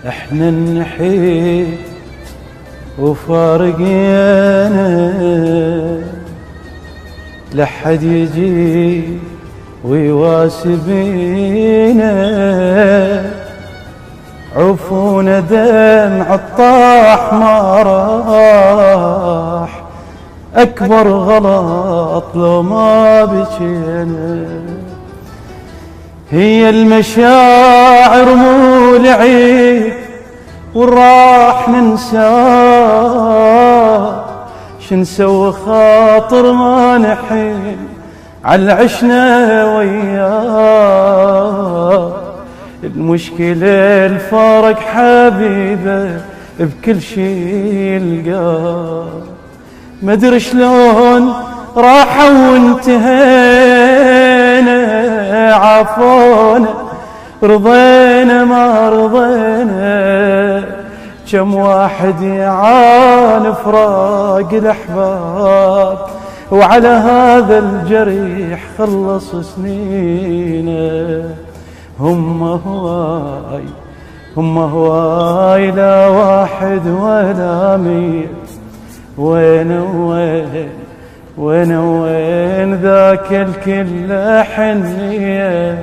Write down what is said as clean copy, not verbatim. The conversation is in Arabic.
احنا نحيي وفارقينا، لحد يجي ويواسبينا، عفونا دمع الطاح ما راح، أكبر غلط لو ما بجينا. هي المشاعر مو لعيب وراح ننساه، شنسوي خاطر ما نحن عالعشنا وياه. المشكلة الفارق حبيبه بكل شي يلقاه، مدري شلون راحوا وانتهينا، عافونا رضينا ما رضينا، كم واحد يعاني فراق الأحباب، وعلى هذا الجريح خلص سنينه. هم هواي لا واحد ولا مية، وين ذاك الكل حنية.